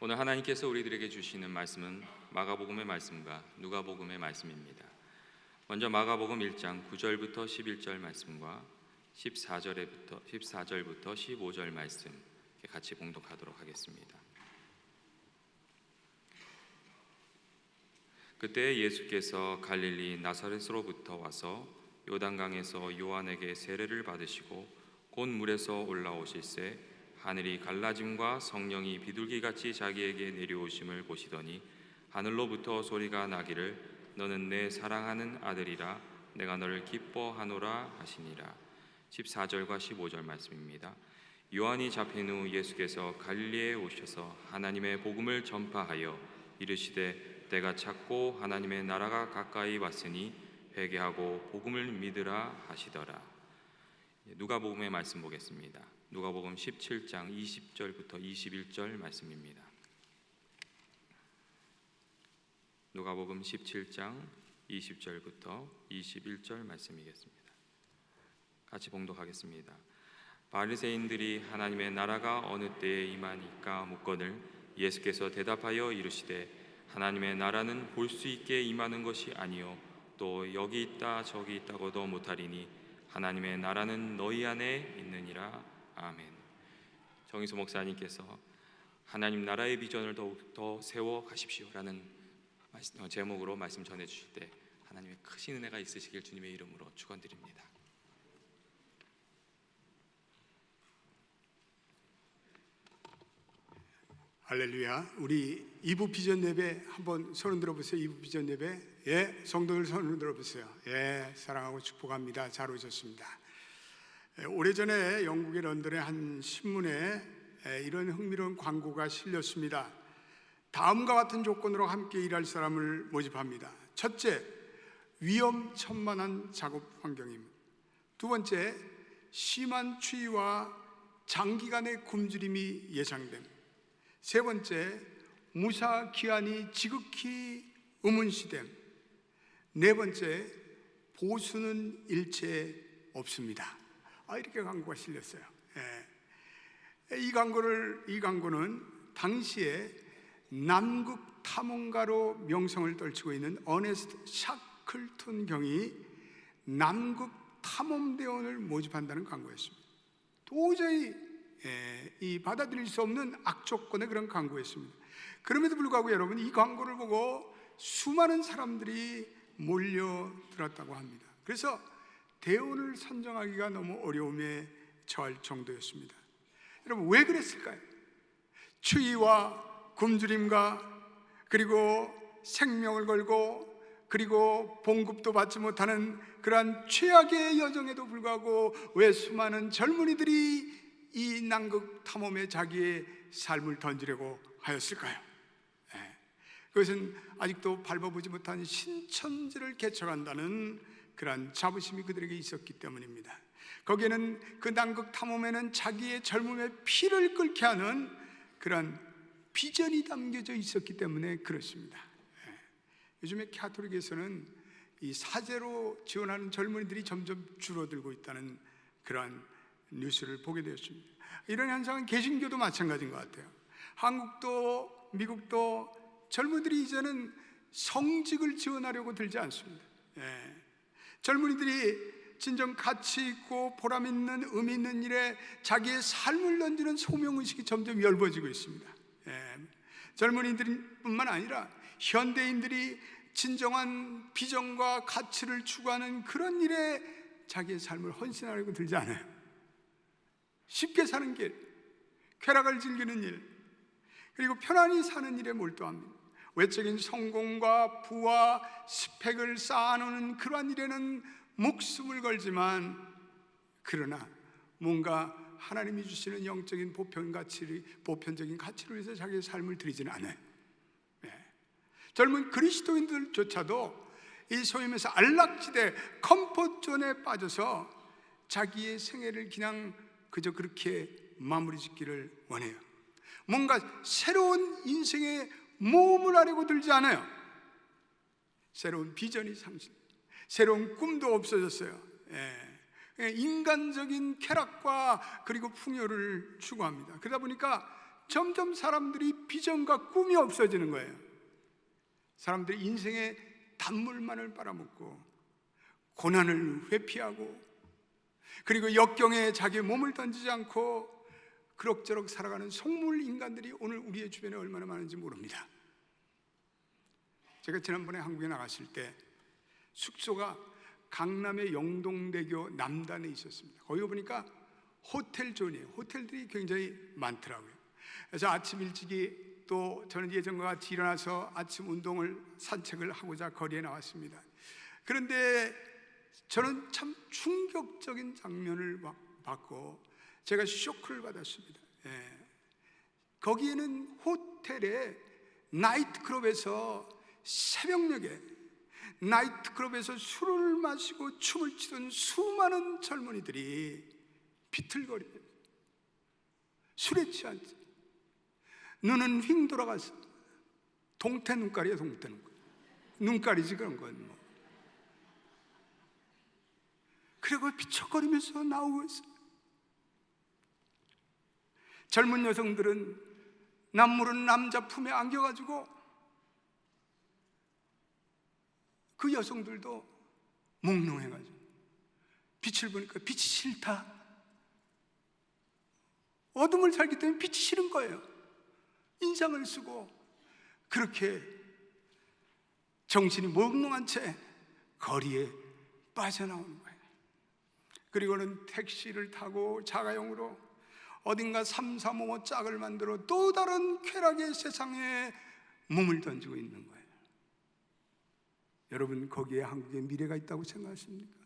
오늘 하나님께서 우리들에게 주시는 말씀은 마가복음의 말씀과 누가복음의 말씀입니다. 먼저 마가복음 1장 9절부터 11절 말씀과 14절부터 15절 말씀 같이 봉독하도록 하겠습니다. 그때 예수께서 갈릴리 나사렛으로부터 와서 요단강에서 요한에게 세례를 받으시고 곧 물에서 올라오실새 하늘이 갈라짐과 성령이 비둘기같이 자기에게 내려오심을 보시더니 하늘로부터 소리가 나기를 너는 내 사랑하는 아들이라 내가 너를 기뻐하노라 하시니라. 14절과 15절 말씀입니다. 요한이 잡힌 후 예수께서 갈릴리에 오셔서 하나님의 복음을 전파하여 이르시되 때가 찼고 하나님의 나라가 가까이 왔으니 회개하고 복음을 믿으라 하시더라. 누가복음의 말씀 보겠습니다. 누가복음 17장 20절부터 21절 말씀입니다. 누가복음 17장 20절부터 21절 말씀이겠습니다. 같이 봉독하겠습니다. 바리새인들이 하나님의 나라가 어느 때에 임하니까 묻거늘 예수께서 대답하여 이르시되 하나님의 나라는 볼 수 있게 임하는 것이 아니요 또 여기 있다 저기 있다고도 못하리니 하나님의 나라는 너희 안에 있느니라. 아멘. 정의수 목사님께서 하나님 나라의 비전을 더욱 세워 가십시오라는 제목으로 말씀 전해 주실 때 하나님의 크신 은혜가 있으시길 주님의 이름으로 축원드립니다. 할렐루야. 우리 2부 비전 예배 한번 손을 들어보세요. 2부 비전 예배. 예, 성도들 손을 들어보세요. 예, 사랑하고 축복합니다. 잘 오셨습니다. 오래전에 영국의 런던의 한 신문에 이런 흥미로운 광고가 실렸습니다. 다음과 같은 조건으로 함께 일할 사람을 모집합니다. 첫째, 위험천만한 작업 환경입니다. 두 번째, 심한 추위와 장기간의 굶주림이 예상됩니다. 세 번째, 무사 기한이 지극히 의문시됨. 네 번째, 보수는 일체 없습니다. 이렇게 광고가 실렸어요. 이 광고는 당시에 남극 탐험가로 명성을 떨치고 있는 어네스트 샤클턴 경이 남극 탐험대원을 모집한다는 광고였습니다. 도저히 받아들일 수 없는 악조건의 그런 광고였습니다. 그럼에도 불구하고 여러분, 이 광고를 보고 수많은 사람들이 몰려들었다고 합니다. 그래서 대원을 선정하기가 너무 어려움에 처할 정도였습니다. 여러분, 왜 그랬을까요? 추위와 굶주림과 그리고 생명을 걸고 그리고 봉급도 받지 못하는 그러한 최악의 여정에도 불구하고 왜 수많은 젊은이들이 이 남극 탐험에 자기의 삶을 던지려고 하였을까요? 그것은 아직도 밟아보지 못한 신천지를 개척한다는 그러한 자부심이 그들에게 있었기 때문입니다. 거기에는 그 남극 탐험에는 자기의 젊음의 피를 끓게 하는 그러한 비전이 담겨져 있었기 때문에 그렇습니다. 요즘에 가톨릭에서는 이 사제로 지원하는 젊은이들이 점점 줄어들고 있다는 그러한 뉴스를 보게 되었습니다. 이런 현상은 개신교도 마찬가지인 것 같아요. 한국도 미국도 젊은이들이 이제는 성직을 지원하려고 들지 않습니다. 젊은이들이 진정 가치 있고 보람 있는 의미 있는 일에 자기의 삶을 던지는 소명의식이 점점 엷어지고 있습니다. 젊은이들뿐만 아니라 현대인들이 진정한 비전과 가치를 추구하는 그런 일에 자기의 삶을 헌신하려고 들지 않아요. 쉽게 사는 길, 쾌락을 즐기는 일, 그리고 편안히 사는 일에 몰두합니다. 외적인 성공과 부와 스펙을 쌓아놓는 그러한 일에는 목숨을 걸지만, 그러나 뭔가 하나님이 주시는 영적인 보편적인 가치를 위해서 자기의 삶을 드리지는 않아요. 젊은 그리스도인들조차도 이 소위 말해서 안락지대, 컴포트존에 빠져서 자기의 생애를 그냥 그저 그렇게 마무리 짓기를 원해요. 뭔가 새로운 인생의 모험을 하려고 들지 않아요. 새로운 비전이 상실, 새로운 꿈도 없어졌어요. 인간적인 쾌락과 그리고 풍요를 추구합니다. 그러다 보니까 점점 사람들이 비전과 꿈이 없어지는 거예요. 사람들이 인생의 단물만을 빨아먹고 고난을 회피하고 그리고 역경에 자기 몸을 던지지 않고 그럭저럭 살아가는 속물 인간들이 오늘 우리의 주변에 얼마나 많은지 모릅니다. 제가 지난번에 한국에 나갔을 때 숙소가 강남의 영동대교 남단에 있었습니다. 거기 보니까 호텔존이에요. 호텔들이 굉장히 많더라고요. 그래서 아침 일찍이 또 저는 예전과 같이 일어나서 아침 운동을 산책을 하고자 거리에 나왔습니다. 그런데 저는 참 충격적인 장면을 봤고 제가 쇼크를 받았습니다. 거기에는 호텔에 나이트클럽에서 새벽녘에 나이트클럽에서 술을 마시고 춤을 추던 수많은 젊은이들이 비틀거리며 술에 취한 채 눈은 휙 돌아가서 동태 눈깔이에요. 동태 눈깔. 눈깔이지 그런 건 뭐. 그리고 비척거리면서 나오고 있어요. 젊은 여성들은 남모르는 남자 품에 안겨가지고 그 여성들도 몽롱해가지고 빛을 보니까 빛이 싫다. 어둠을 살기 때문에 빛이 싫은 거예요. 인상을 쓰고 그렇게 정신이 몽롱한 채 거리에 빠져나오는 거예요. 그리고는 택시를 타고 자가용으로 어딘가 3, 4, 5 짝을 만들어 또 다른 쾌락의 세상에 몸을 던지고 있는 거예요. 여러분, 거기에 한국의 미래가 있다고 생각하십니까?